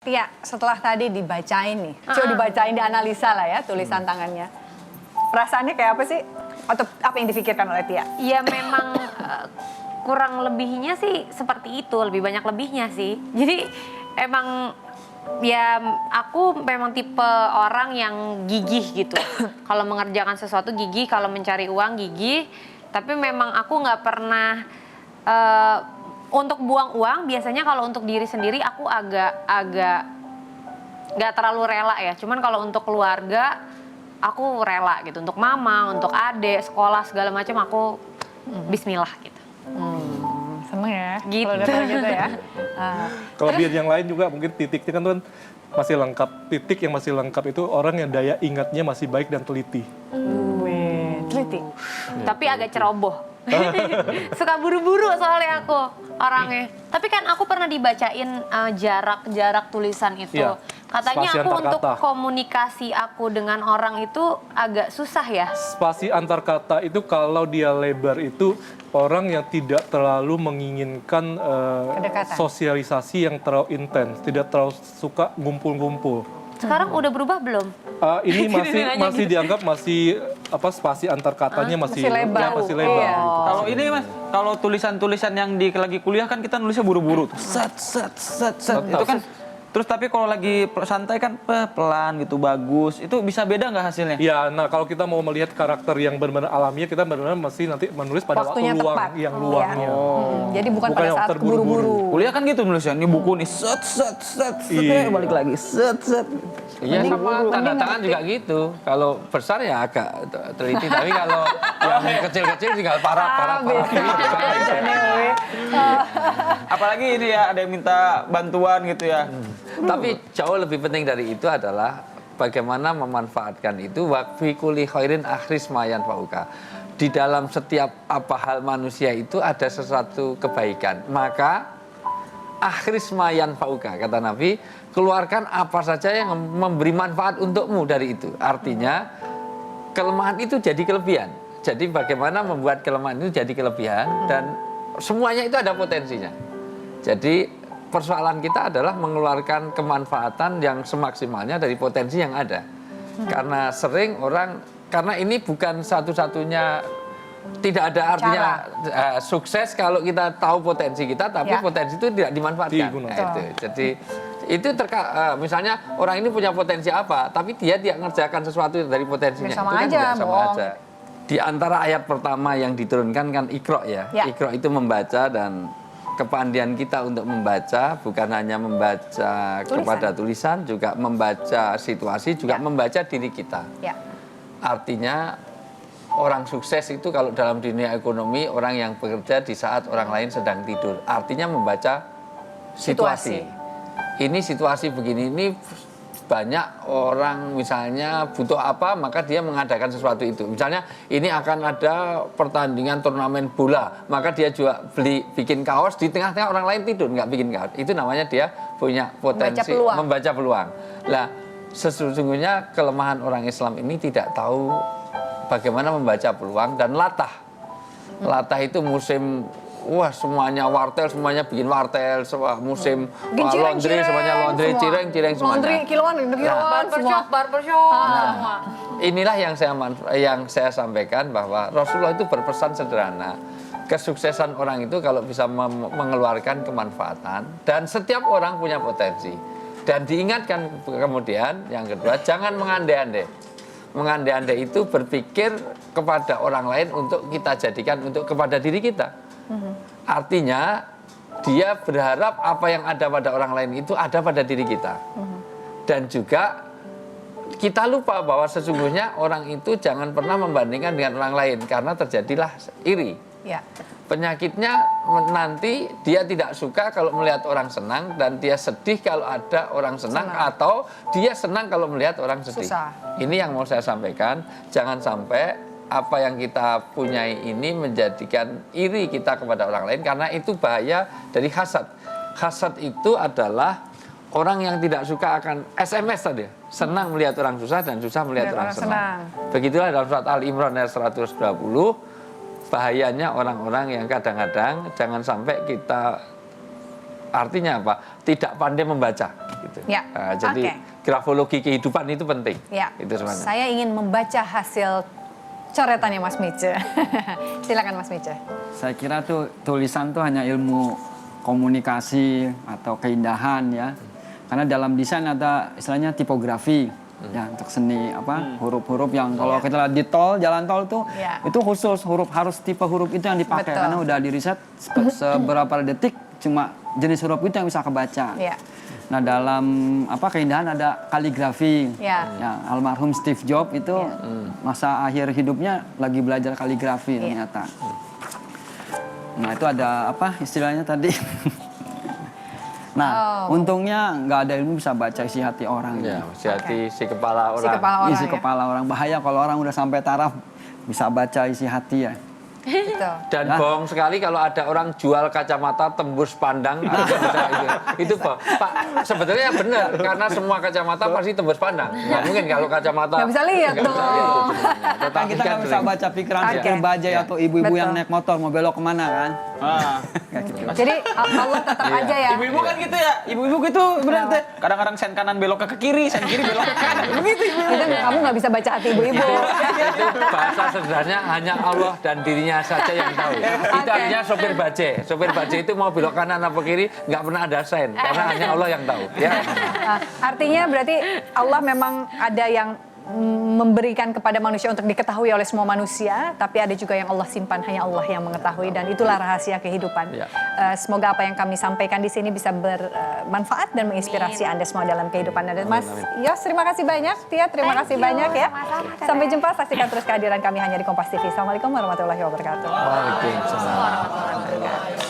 Tia, setelah tadi dibacain nih, coba dibacain, dianalisa lah ya tulisan tangannya. Perasaannya kayak apa sih? Atau apa yang difikirkan oleh Tia? Ya memang kurang lebihnya sih seperti itu, lebih banyak lebihnya sih. Jadi emang ya aku memang tipe orang yang gigih gitu. Kalau mengerjakan sesuatu gigih, kalau mencari uang gigih. Tapi memang aku nggak pernah untuk buang uang. Biasanya kalau untuk diri sendiri aku agak nggak terlalu rela ya. Cuman kalau untuk keluarga aku rela gitu. Untuk mama, untuk adik, sekolah segala macam aku Bismillah gitu. Seneng ya, Gitu. kalau udah gitu ya. Kelebihan yang lain juga mungkin titiknya kan tuh masih lengkap. Titik yang masih lengkap itu orang yang daya ingatnya masih baik dan teliti. Wih, teliti. Tapi agak ceroboh. Suka buru-buru soalnya aku orangnya. Tapi kan aku pernah dibacain jarak tulisan itu. Iya. Katanya Spasi aku antar untuk kata. komunikasi aku dengan orang itu agak susah ya. Spasi antar kata itu kalau dia lebar itu orang yang tidak terlalu menginginkan Kedekatan. sosialisasi yang terlalu intens, tidak terlalu suka ngumpul-ngumpul. Sekarang udah berubah belum? Ini masih dianggap masih spasi antar katanya masih lebar. ya, masih lebar. Iya. Gitu. Kalau ini Mas, kalau tulisan-tulisan yang lagi kuliah kan kita nulisnya buru-buru. Set. Itu kan terus tapi kalau lagi santai kan pelan gitu, bagus. Itu bisa beda nggak hasilnya? Ya, nah kalau kita mau melihat karakter yang benar-benar alamiah, kita benar-benar mesti nanti menulis pada Waktunya waktu luang, tepat. yang Iya. luangnya. Jadi bukan pada yang saat terburu-buru. keburu-buru. Kuliah kan gitu nulisnya. Ini buku nih set. Iya. Balik lagi set. Iya, sama tanda tangan juga gitu. Kalau besar ya agak teliti, tapi kalau yang kecil-kecil juga parah. Apalagi ini ya ada yang minta bantuan gitu ya. Tapi jauh lebih penting dari itu adalah bagaimana memanfaatkan itu wakfi kuli khairin akhris mayan fauka. Di dalam setiap apa hal manusia itu ada sesuatu kebaikan. Maka akhris mayan fauka kata Nabi, keluarkan apa saja yang memberi manfaat untukmu dari itu. Artinya kelemahan itu jadi kelebihan. Jadi bagaimana membuat kelemahan itu jadi kelebihan dan semuanya itu ada potensinya. Jadi persoalan kita adalah mengeluarkan kemanfaatan yang semaksimalnya dari potensi yang ada. Karena sering orang, karena ini bukan satu-satunya, tidak ada artinya sukses kalau kita tahu potensi kita, tapi potensi itu tidak dimanfaatkan. Nah, itu. Jadi itu misalnya orang ini punya potensi apa, tapi dia tidak mengerjakan sesuatu dari potensinya. Sama itu kan aja, juga sama bohong. aja. Di antara ayat pertama yang diturunkan kan Iqra ya. Iqra itu membaca dan kepandian kita untuk membaca bukan hanya membaca kepada tulisan, juga membaca situasi, juga membaca diri kita. Ya. Artinya orang sukses itu kalau dalam dunia ekonomi orang yang bekerja di saat orang lain sedang tidur. Artinya membaca situasi. Ini situasi begini ini banyak orang misalnya butuh apa maka dia mengadakan sesuatu itu. Misalnya ini akan ada pertandingan turnamen bola, maka dia juga bikin kaos di tengah-tengah orang lain tidur nggak bikin kaos. Itu namanya dia punya potensi membaca peluang. Lah sesungguhnya kelemahan orang Islam ini tidak tahu bagaimana membaca peluang dan latah. Latah itu musim semuanya wartel, semuanya bikin wartel, musim laundry, semuanya laundry, cireng semuanya. Laundry kiloan, barbershop. Inilah yang saya sampaikan bahwa Rasulullah itu berpesan sederhana. Kesuksesan orang itu kalau bisa mengeluarkan kemanfaatan dan setiap orang punya potensi. Dan diingatkan kemudian yang kedua jangan mengandai-andai. Mengandai-andai itu berpikir kepada orang lain untuk kita jadikan kepada diri kita. Artinya dia berharap apa yang ada pada orang lain itu ada pada diri kita. Dan juga kita lupa bahwa sesungguhnya orang itu jangan pernah membandingkan dengan orang lain karena terjadilah iri. Ya. Penyakitnya nanti dia tidak suka kalau melihat orang senang dan dia sedih kalau ada orang senang. Atau dia senang kalau melihat orang sedih. Ini yang mau saya sampaikan, jangan sampai apa yang kita punyai ini menjadikan iri kita kepada orang lain karena itu bahaya dari hasad. Hasad itu adalah orang yang tidak suka akan SMS tadi, senang melihat orang susah dan susah melihat orang senang. Begitulah dalam surat Al-Imran ayat 120, bahayanya orang-orang yang kadang-kadang jangan sampai kita artinya apa? Tidak pandai membaca. Gitu. Ya, Jadi grafologi kehidupan itu penting. Ya, Itu sebenarnya. saya ingin membaca hasil coretannya Mas Mice. Silakan Mas Mice. Saya kira tuh tulisan tuh hanya ilmu komunikasi atau keindahan ya. Karena dalam desain ada istilahnya tipografi ya untuk seni huruf-huruf yang kalau kita lihat di tol, jalan tol tuh Ya. itu khusus tipe huruf itu yang dipakai Betul. karena udah di riset seberapa detik cuma jenis huruf itu yang bisa kebaca. Ya. Nah dalam keindahan ada kaligrafi. Ya. Almarhum Steve Jobs itu masa akhir hidupnya lagi belajar kaligrafi ternyata. Nah itu ada istilahnya tadi. Nah untungnya nggak ada ilmu bisa baca isi hati orang. Ya, hati si kepala orang. Si kepala orang Isi ya. kepala orang bahaya kalau orang udah sampai taraf bisa baca isi hati ya. Betul. Dan bohong sekali kalau ada orang jual kacamata tembus pandang. Itu Pak, sebetulnya benar karena semua kacamata pasti tembus pandang. Nggak mungkin kalau kacamata Nggak bisa lihat nggak dong. bisa lihat tuh sebenarnya. Kan Tetapi kita nggak bisa sering. baca pikiran Oke. supir bajai atau ibu-ibu Betul. yang naik motor mau belok kemana kan. Kayak gitu. Jadi Allah tetap aja ya. Ibu-ibu kan gitu ya, ibu-ibu gitu berarti. Kadang-kadang sen kanan belok ke kiri, sen kiri belok ke kanan. Begitu ibu-ibu. Itu kamu nggak bisa baca hati ibu-ibu. Itu bahasa sederhananya hanya Allah dan dirinya saja yang tahu. Itu artinya sopir bajai. Sopir bajai itu mau belok kanan apa kiri nggak pernah ada sen karena hanya Allah yang tahu. Ya. Nah, artinya berarti Allah memang ada yang memberikan kepada manusia untuk diketahui oleh semua manusia, tapi ada juga yang Allah simpan, hanya Allah yang mengetahui, dan itulah rahasia kehidupan. Ya. Semoga apa yang kami sampaikan di sini bisa bermanfaat dan menginspirasi Anda semua dalam kehidupan Anda. Mas Yos, terima kasih banyak. Tia, terima kasih banyak ya. Sama-sama. Sampai jumpa, saksikan terus kehadiran kami hanya di Kompas TV. Assalamualaikum warahmatullahi wabarakatuh. Waalaikumsalam.